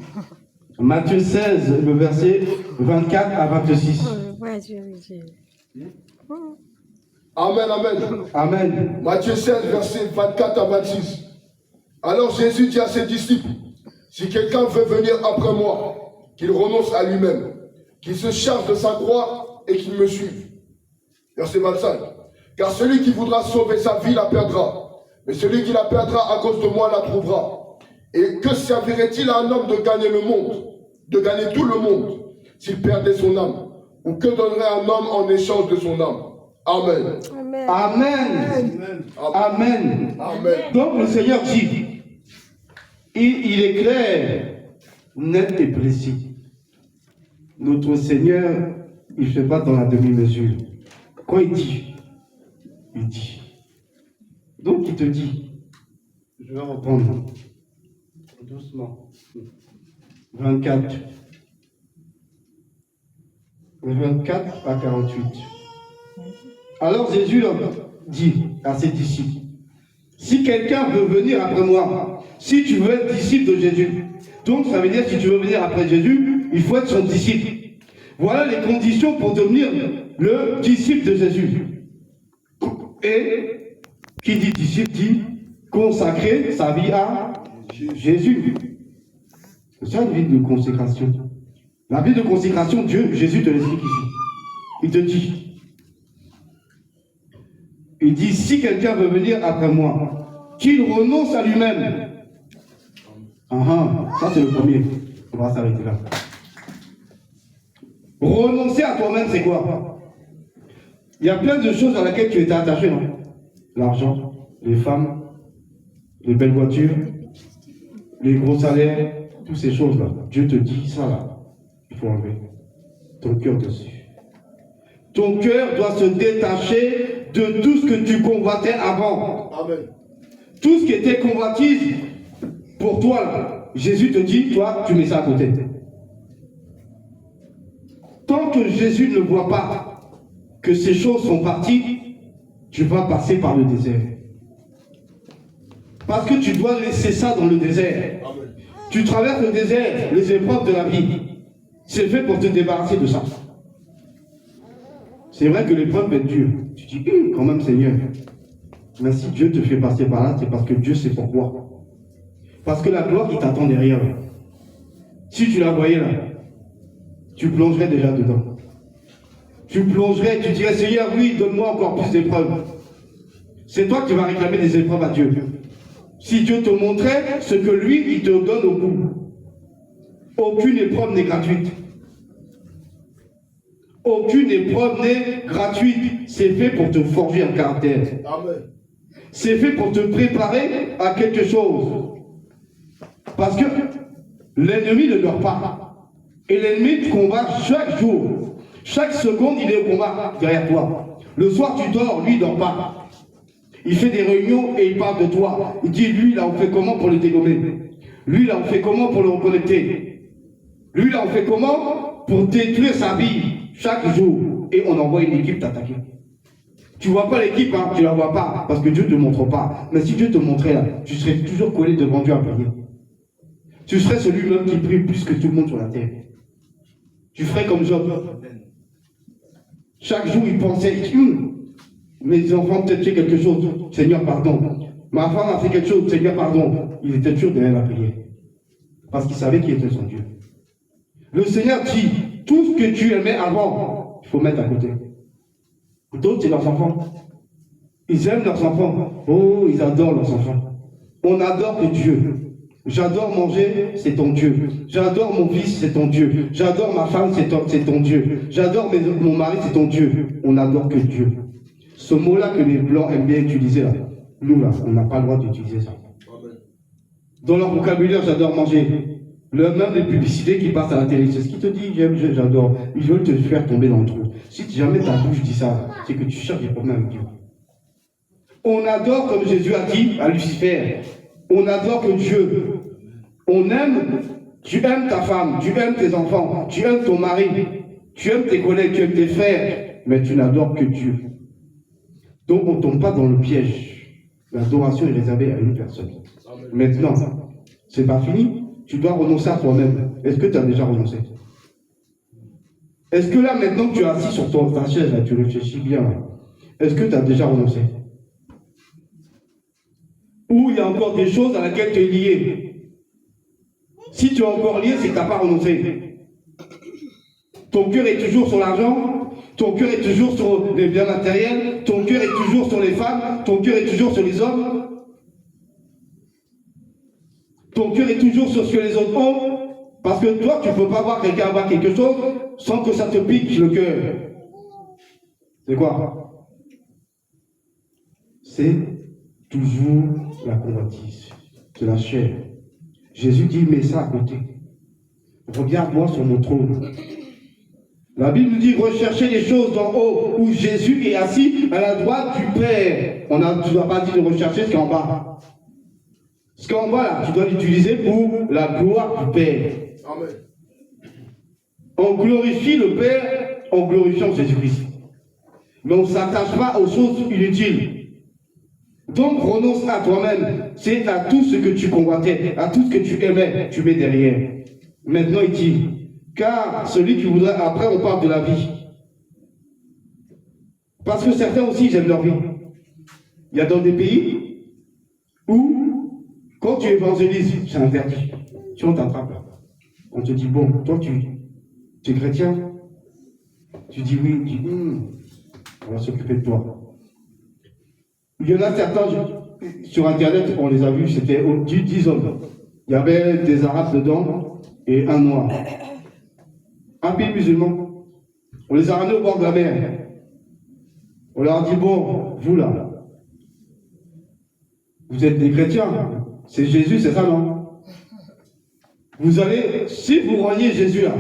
Matthieu 16, le verset 24 à 26. Amen, amen. Amen. Matthieu 16, verset 24 à 26. Alors Jésus dit à ses disciples, si quelqu'un veut venir après moi, qu'il renonce à lui-même, qu'il se charge de sa croix et qu'il me suive. Verset 25. Car celui qui voudra sauver sa vie la perdra, mais celui qui la perdra à cause de moi la trouvera. Et que servirait-il à un homme de gagner le monde, de gagner tout le monde, s'il perdait son âme? Ou que donnerait un homme en échange de son âme? Amen. Amen. Amen. Amen. Amen. Donc le Seigneur dit, il est clair, net et précis. Notre Seigneur, il ne fait pas dans la demi-mesure. Quand il dit. Donc il te dit, je vais reprendre doucement. 24. 24 à 48. Alors Jésus leur dit à ses disciples, si quelqu'un veut venir après moi, si tu veux être disciple de Jésus, donc ça veut dire si tu veux venir après Jésus, il faut être son disciple. Voilà les conditions pour devenir le disciple de Jésus. Et qui dit disciple dit consacrer sa vie à Jésus. C'est ça une vie de consécration. La vie de consécration, Jésus te l'explique ici. Il te dit, si quelqu'un veut venir après moi, qu'il renonce à lui-même. Ça c'est le premier. On va s'arrêter là. Renoncer à toi-même, c'est quoi? Il y a plein de choses à laquelle tu étais attaché. Non? L'argent, les femmes, les belles voitures, les gros salaires, toutes ces choses-là. Dieu te dit, ça là, il faut enlever ton cœur dessus. Ton cœur doit se détacher de tout ce que tu convoitais avant. Amen. Tout ce qui était convoitise pour toi, là, Jésus te dit, toi, tu mets ça à côté. Tant que Jésus ne voit pas que ces choses sont parties, tu vas passer par le désert. Parce que tu dois laisser ça dans le désert. Amen. Tu traverses le désert, les épreuves de la vie. C'est fait pour te débarrasser de ça. C'est vrai que l'épreuve est dure. Tu dis, quand même Seigneur. Mais si Dieu te fait passer par là, c'est parce que Dieu sait pourquoi. Parce que la gloire qui t'attend derrière, si tu la voyais là, tu plongerais déjà dedans. Tu plongerais, tu dirais, Seigneur, oui, donne-moi encore plus d'épreuves. C'est toi qui vas réclamer des épreuves à Dieu. Si Dieu te montrait ce que lui, il te donne au bout. Aucune épreuve n'est gratuite. Aucune épreuve n'est gratuite. C'est fait pour te forger un caractère. Amen. C'est fait pour te préparer à quelque chose. Parce que l'ennemi ne dort pas. Et l'ennemi te combat chaque jour. Chaque seconde, il est au combat derrière toi. Le soir, tu dors, lui, il ne dort pas. Il fait des réunions et il parle de toi. Il dit, lui, là, on fait comment pour le dégommer? Lui, là, on fait comment pour le reconnecter? Lui, là, on fait comment pour détruire sa vie chaque jour? Et on envoie une équipe t'attaquer. Tu ne vois pas l'équipe, hein, tu ne la vois pas, parce que Dieu ne te montre pas. Mais si Dieu te montrait là, tu serais toujours collé devant Dieu à prier. Tu serais celui-même qui prie plus que tout le monde sur la terre. Tu ferais comme Job. Chaque jour, il pensait, mes enfants ont peut-être fait quelque chose, Seigneur, pardon. Ma femme a fait quelque chose, Seigneur, pardon. Il était toujours derrière la prière. Parce qu'il savait qui était son Dieu. Le Seigneur dit, tout ce que tu aimais avant, il faut mettre à côté. D'autres, c'est leurs enfants. Ils aiment leurs enfants. Oh, ils adorent leurs enfants. On adore que Dieu. J'adore manger, c'est ton Dieu. J'adore mon fils, c'est ton Dieu. J'adore ma femme, c'est ton Dieu. J'adore mon mari, c'est ton Dieu. On n'adore que Dieu. Ce mot-là que les Blancs aiment bien utiliser, là, nous, là, on n'a pas le droit d'utiliser ça. Dans leur vocabulaire, j'adore manger. Même les publicités qui passent à la télé, c'est ce qui te dit, j'adore. Ils veulent te faire tomber dans le trou. Si jamais ta bouche dit ça, c'est que tu cherches des problèmes avec Dieu. On adore, comme Jésus a dit à Lucifer, on adore que Dieu. On aime, tu aimes ta femme, tu aimes tes enfants, tu aimes ton mari, tu aimes tes collègues, tu aimes tes frères, mais tu n'adores que Dieu. Donc on ne tombe pas dans le piège. L'adoration est réservée à une personne. Maintenant, c'est pas fini. Tu dois renoncer à toi-même. Est-ce que tu as déjà renoncé? Est-ce que là, maintenant que tu es assis sur ta chaise, là, tu réfléchis bien, est-ce que tu as déjà renoncé? Ou il y a encore des choses à laquelle tu es lié? Si tu es encore lié, c'est que tu n'as pas renoncé. Ton cœur est toujours sur l'argent, ton cœur est toujours sur les biens matériels, ton cœur est toujours sur les femmes, ton cœur est toujours sur les hommes. Ton cœur est toujours sur ce que les autres ont, parce que toi, tu ne peux pas voir quelqu'un avoir quelque chose sans que ça te pique le cœur. C'est quoi? C'est toujours la convoitise, c'est la chair. Jésus dit, mets ça à côté. Regarde-moi sur mon trône. La Bible nous dit, recherchez les choses d'en haut, où Jésus est assis à la droite du Père. Tu ne dois pas dire de rechercher ce qui est en bas. Ce qu'en bas, là, tu dois l'utiliser pour la gloire du Père. Amen. On glorifie le Père en glorifiant Jésus-Christ. Mais on ne s'attache pas aux choses inutiles. Donc, renonce à toi-même. C'est à tout ce que tu convoitais, à tout ce que tu aimais, tu mets derrière. Maintenant, il dit, car celui qui voudrait, après, on parle de la vie. Parce que certains aussi, ils aiment leur vie. Il y a dans des pays où, quand tu évangélises, c'est interdit. Si on t'attrape, on te dit, bon, toi tu es chrétien? Tu dis oui, tu dis, on va s'occuper de toi. Il y en a certains, sur Internet, on les a vus, c'était 10 hommes. Il y avait des Arabes dedans et un Noir. Un pays musulman. On les a ramenés au bord de la mer. On leur a dit, bon, vous là, vous êtes des chrétiens. C'est Jésus, c'est ça, non? Vous allez, si vous reniez Jésus là,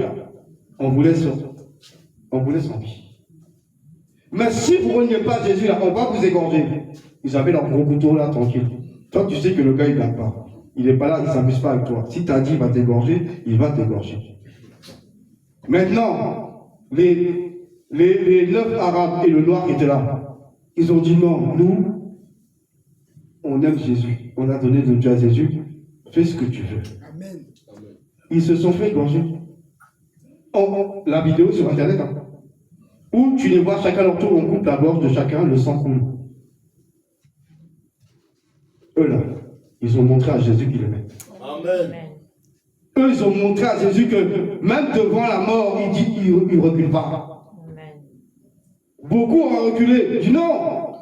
on vous laisse en vie. Mais si vous ne reniez pas Jésus là, on va vous égorger. Ils avaient leur gros couteau là, tranquille. Toi, tu sais que le gars, il n'a pas. Il n'est pas là, il ne s'amuse pas avec toi. Si tu as dit, il va t'égorger, il va t'égorger. Maintenant, les 9 Arabes et le Noir qui étaient là, ils ont dit non, nous, on aime Jésus. On a donné de Dieu à Jésus. Fais ce que tu veux. Amen. Ils se sont fait égorger. La vidéo sur Internet, hein, où tu les vois chacun leur tour, on coupe la gorge de chacun, le sang coule. Eux là, ils ont montré à Jésus qu'ils l'aimaient. Amen. Eux, ils ont montré à Jésus que même devant la mort, il ne recule pas. Amen. Beaucoup ont reculé. Ils disent non.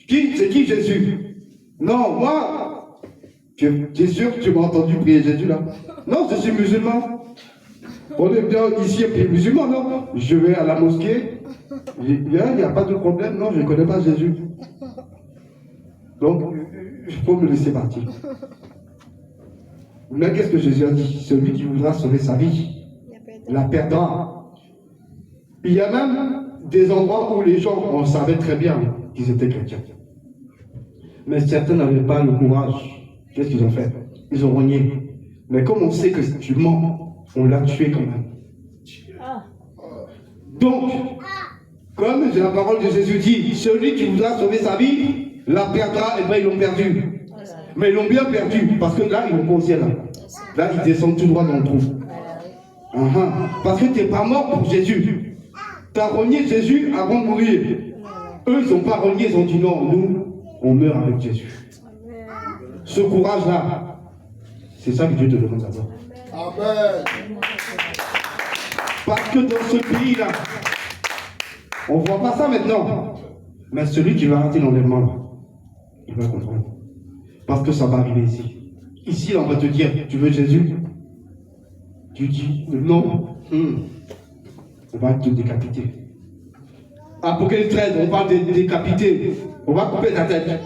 C'est qui Jésus? Non, moi, tu es sûr que tu m'as entendu prier Jésus là? Non, je suis musulman. On est bien ici et puis musulman, non? Je vais à la mosquée. Il n'y a pas de problème, non, je ne connais pas Jésus. Donc, il faut me laisser partir. Mais qu'est-ce que Jésus a dit? Celui qui voudra sauver sa vie, la perdra. Il y a même des endroits où les gens, on savait très bien qu'ils étaient chrétiens. Mais certains n'avaient pas le courage. Qu'est-ce qu'ils ont fait? Ils ont renié. Mais comme on sait que tu mens, on l'a tué quand même. Ah. Donc, comme la parole de Jésus dit, celui qui voudra sauver sa vie, la perdra, et bien ils l'ont perdu. Mais ils l'ont bien perdu, parce que là, ils vont pas au ciel. Là, ils descendent tout droit dans le trou. Parce que tu n'es pas mort pour Jésus. Tu as renié Jésus avant de mourir. Eux, ils n'ont pas renié, ils ont dit non, nous, on meurt avec Jésus. Ce courage-là, c'est ça que Dieu te demande d'abord. Amen. Parce que dans ce pays-là, on ne voit pas ça maintenant. Mais celui qui va rater l'enlèvement, là, il va comprendre. Parce que ça va arriver ici. Ici, là, on va te dire, tu veux Jésus? Tu dis non. On va te décapiter. Apocalypse 13, on parle de décapiter. On va couper ta tête.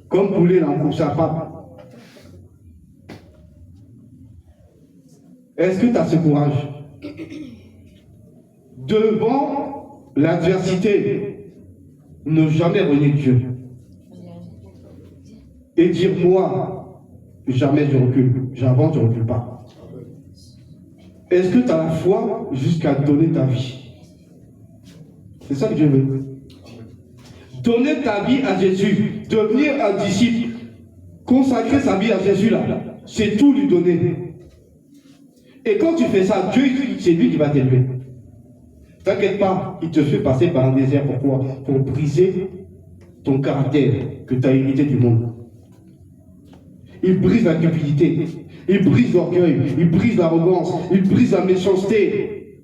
Comme poulet, là, on coupe sa femme. Est-ce que tu as ce courage? Devant l'adversité, ne jamais renier Dieu. Et dire, moi, jamais je recule. J'avance, je ne recule pas. Est-ce que tu as la foi jusqu'à donner ta vie? C'est ça que Dieu veut. Donner ta vie à Jésus, devenir un disciple, consacrer sa vie à Jésus là, c'est tout lui donner. Et quand tu fais ça, Dieu, c'est lui qui va t'élever. T'inquiète pas, il te fait passer par un désert. Pourquoi? Pour briser ton caractère que tu as hérité du monde. Il brise la cupidité, il brise l'orgueil, il brise l'arrogance, il brise la méchanceté.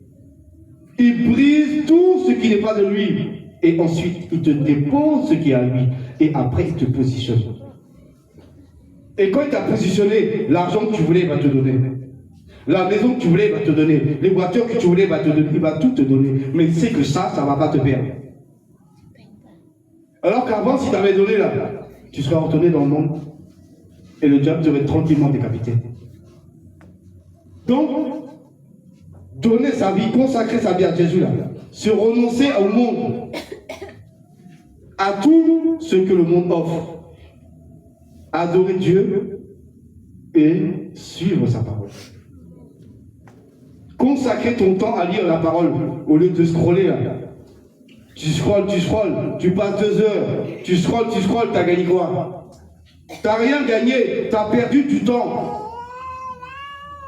Il brise tout ce qui n'est pas de lui. Et ensuite, il te dépose ce qui est à lui. Et après, il te positionne. Et quand il t'a positionné, l'argent que tu voulais, il va te donner. La maison que tu voulais, il va te donner. Les voitures que tu voulais, il va te donner. Il va tout te donner. Mais il sait que ça ne va pas te perdre. Alors qu'avant, si tu avais donné là, tu serais retourné dans le monde. Et le diable serait tranquillement décapité. Donc, donner sa vie, consacrer sa vie à Jésus là, se renoncer au monde, à tout ce que le monde offre, adorer Dieu et suivre sa parole. Consacrer ton temps à lire la parole au lieu de scroller là. Tu scrolles, tu passes 2 heures, tu scrolles, t'as gagné quoi? T'as rien gagné, t'as perdu du temps.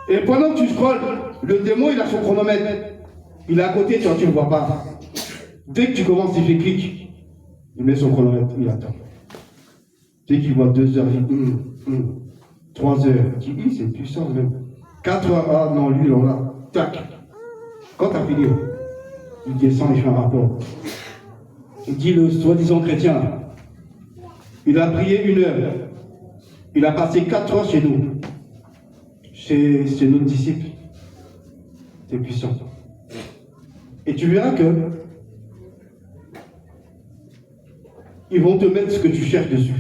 Et pendant que tu scrolles, le démon il a son chronomètre. Il est à côté, tu ne le vois pas. Dès que tu commences, il fait clic. Il met son chronomètre, il attend. Dès qu'il voit 2 heures, il dit 3 heures. Il dit, c'est puissant même. 4 heures, ah non, lui, là, tac. Quand tu as fini, il descend, il fait un rapport. Il dit, le soi-disant chrétien, il a prié 1 heure. Il a passé 4 heures chez nous. Chez notre disciple. C'est puissant. Et tu verras que ils vont te mettre ce que tu cherches dessus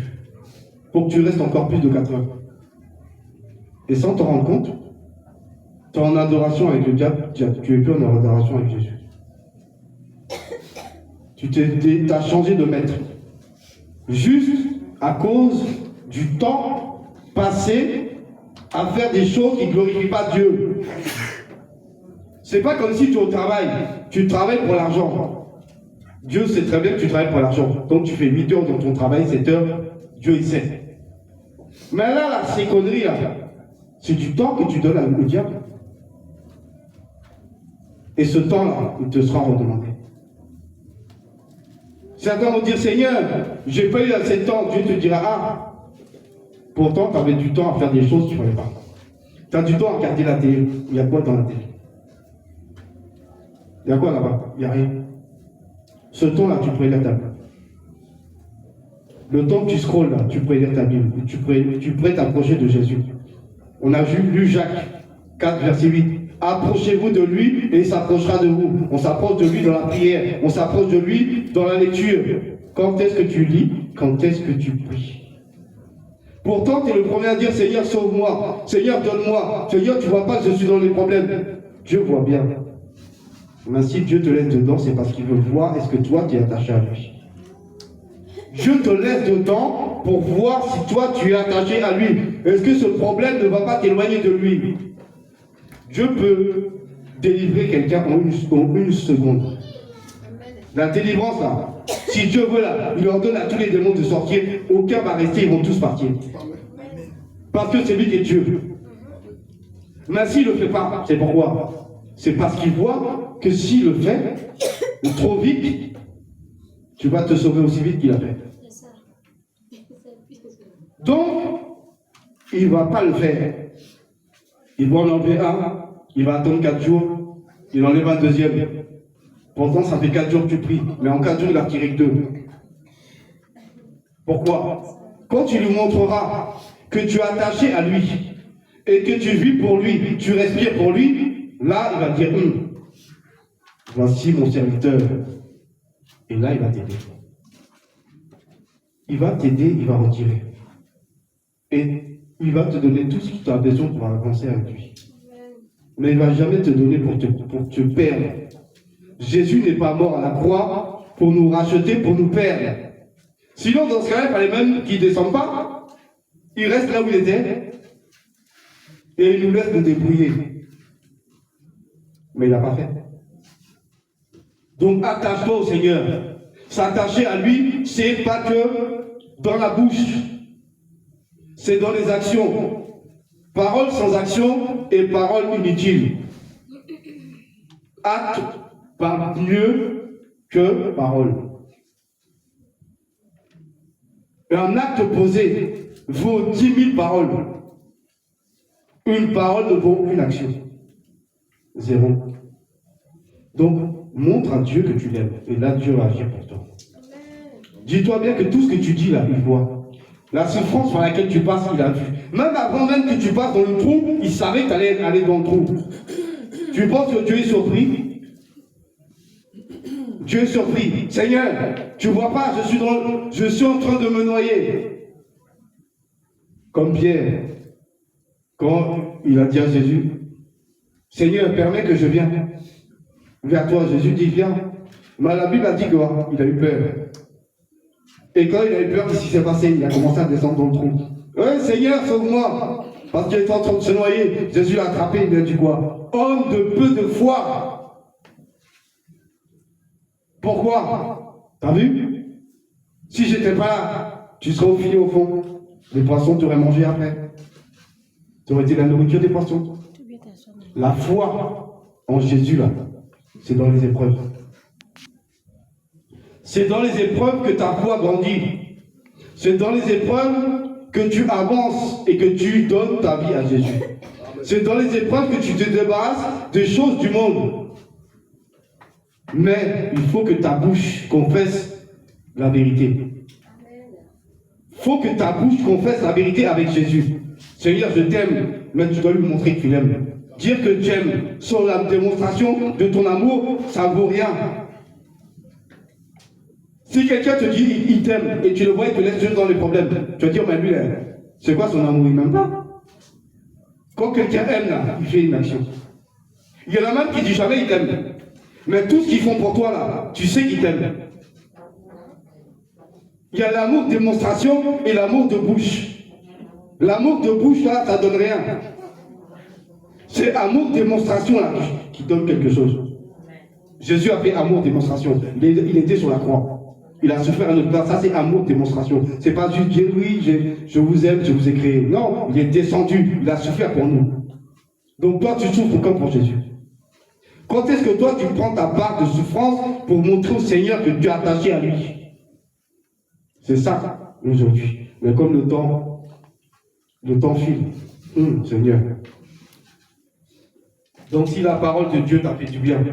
pour que tu restes encore plus de 4 heures. Et sans t'en rendre compte, tu es en adoration avec le diable, tu es plus en adoration avec Jésus. Tu as changé de maître. Juste à cause du temps passé à faire des choses qui ne glorifient pas Dieu. C'est pas comme si tu es au travail, tu travailles pour l'argent. Dieu sait très bien que tu travailles pour l'argent. Donc tu fais 8 heures dans ton travail, 7 heures, Dieu il sait. Mais là, ces conneries là, c'est du temps que tu donnes au diable. Et ce temps-là, il te sera redemandé. Certains vont dire, Seigneur, j'ai pas eu assez de temps. Dieu te dira, ah, pourtant tu avais du temps à faire des choses que tu ne fallait pas. Tu as du temps à regarder la télé. Il y a quoi dans la télé? Il y a quoi là-bas? Il n'y a rien. Ce temps-là, tu pourrais lire ta Bible. Le temps que tu scrolles là, tu pourrais lire ta Bible. Tu pourrais t'approcher de Jésus. On a lu Jacques 4, verset 8. Approchez-vous de lui et il s'approchera de vous. On s'approche de lui dans la prière. On s'approche de lui dans la lecture. Quand est-ce que tu lis? Quand est-ce que tu pries? Pourtant, tu es le premier à dire, Seigneur, sauve-moi. Seigneur, donne-moi. Seigneur, tu ne vois pas que je suis dans les problèmes. Dieu voit bien. Mais si Dieu te laisse dedans, c'est parce qu'il veut voir est-ce que toi, tu es attaché à lui. Dieu te laisse du temps pour voir si toi tu es attaché à lui. Est-ce que ce problème ne va pas t'éloigner de lui? Dieu peut délivrer quelqu'un en une seconde. La délivrance là, si Dieu veut là, il ordonne à tous les démons de sortir, aucun va rester, ils vont tous partir. Parce que c'est lui qui est Dieu. Mais s'il ne le fait pas, c'est pourquoi? C'est parce qu'il voit que s'il le fait trop vite, tu vas te sauver aussi vite qu'il a fait. Donc, il ne va pas le faire. Il va en enlever un, il va attendre 4 jours, il enlève un deuxième. Pourtant, ça fait 4 jours que tu pries, mais en 4 jours, il a retiré que 2. Pourquoi? Quand tu lui montreras que tu es attaché à lui et que tu vis pour lui, tu respires pour lui, là, il va dire voici mon serviteur. Et là, il va t'aider. Il va t'aider, il va retirer. Et il va te donner tout ce que tu as besoin pour avancer avec lui. Mais il ne va jamais te donner pour te perdre. Jésus n'est pas mort à la croix pour nous racheter, pour nous perdre. Sinon, dans ce cas-là, il fallait même qu'il ne descende pas. Il reste là où il était. Et il nous laisse nous débrouiller. Mais il n'a pas fait. Donc, attache-toi au Seigneur. S'attacher à lui, c'est pas que dans la bouche. C'est dans les actions. Parole sans action et parole inutile. Acte parle mieux que parole. Et un acte posé vaut 10 000 paroles. Une parole ne vaut aucune action. 0. Donc, montre à Dieu que tu l'aimes. Et là, Dieu va agir pour toi. Dis-toi bien que tout ce que tu dis là, il voit. La souffrance par laquelle tu passes, il a vu. Même avant même que tu passes dans le trou, il savait que tu allais aller dans le trou. Tu penses que Dieu est surpris? Dieu est surpris. Seigneur, tu vois pas, je suis en train de me noyer. Comme Pierre, quand il a dit à Jésus, Seigneur, permets que je vienne vers toi. Jésus dit, viens. Mais la Bible a dit quoi? Il a eu peur. Et quand il a eu peur, qu'est-ce qui s'est passé? Il a commencé à descendre dans le trou. Oui, Seigneur, sauve-moi. Parce qu'il était en train de se noyer. Jésus l'a attrapé, il a dit quoi? Homme de peu de foi. Pourquoi? T'as vu? Si j'étais pas là, tu serais au filet au fond. Les poissons t'auraient mangé après. Tu aurais été la nourriture des poissons. La foi en Jésus, là, c'est dans les épreuves. C'est dans les épreuves que ta foi grandit. C'est dans les épreuves que tu avances et que tu donnes ta vie à Jésus. C'est dans les épreuves que tu te débarrasses des choses du monde. Mais il faut que ta bouche confesse la vérité. Il faut que ta bouche confesse la vérité avec Jésus. Seigneur, je t'aime, mais tu dois lui montrer que tu l'aimes. Dire que tu aimes sans la démonstration de ton amour, ça ne vaut rien. Si quelqu'un te dit il t'aime et tu le vois, il te laisse juste dans les problèmes, tu vas dire, mais lui, c'est quoi son amour? Il m'aime pas. Quand quelqu'un aime, là, il fait une action. Il y en a même qui disent jamais il t'aime. Mais tout ce qu'ils font pour toi, là, tu sais qu'ils t'aiment. Il y a l'amour de démonstration et l'amour de bouche. L'amour de bouche, là, ça donne rien. C'est amour démonstration, là, qui donne quelque chose. Jésus a fait amour démonstration. Il était sur la croix. Il a souffert à notre place. Ça, c'est amour démonstration. C'est pas juste dire oui, je vous aime, je vous ai créé. Non, il est descendu. Il a souffert pour nous. Donc toi, tu souffres comme pour Jésus. Quand est-ce que toi, tu prends ta part de souffrance pour montrer au Seigneur que tu es attaché à lui? C'est ça, aujourd'hui. Mais comme le temps file. Seigneur. Donc si la parole de Dieu t'a fait du bien,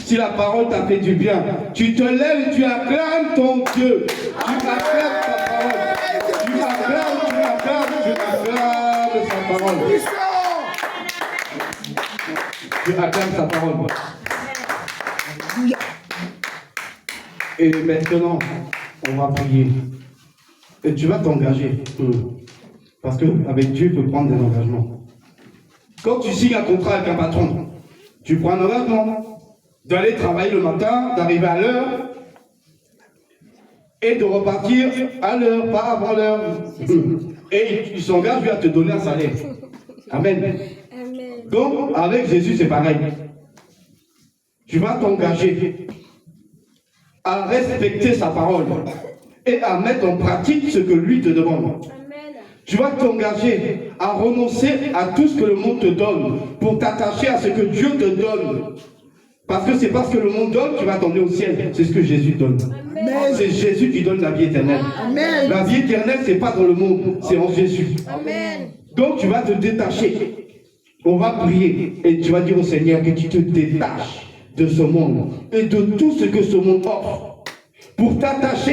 si la parole t'a fait du bien, tu te lèves et tu acclames ton Dieu. Tu acclames sa parole. Tu acclames sa parole. Tu acclames sa parole. Et maintenant, on va prier. Et tu vas t'engager. Parce qu'avec Dieu, il faut prendre des engagements. Quand tu signes un contrat avec un patron, tu prends un engagement d'aller travailler le matin, d'arriver à l'heure. et de repartir à l'heure, pas avant l'heure. Et il s'engage lui à te donner un salaire. Amen. Amen. Donc, avec Jésus, c'est pareil. Tu vas t'engager à respecter sa parole et à mettre en pratique ce que lui te demande. Amen. Tu vas t'engager à renoncer à tout ce que le monde te donne pour t'attacher à ce que Dieu te donne. Parce que c'est parce que le monde donne qui va t'emmener au ciel. C'est ce que Jésus donne. Amen. C'est Jésus qui donne la vie éternelle. Amen. La vie éternelle, c'est pas dans le monde, c'est en Jésus. Amen. Donc tu vas te détacher. On va prier et tu vas dire au Seigneur que tu te détaches de ce monde et de tout ce que ce monde offre pour t'attacher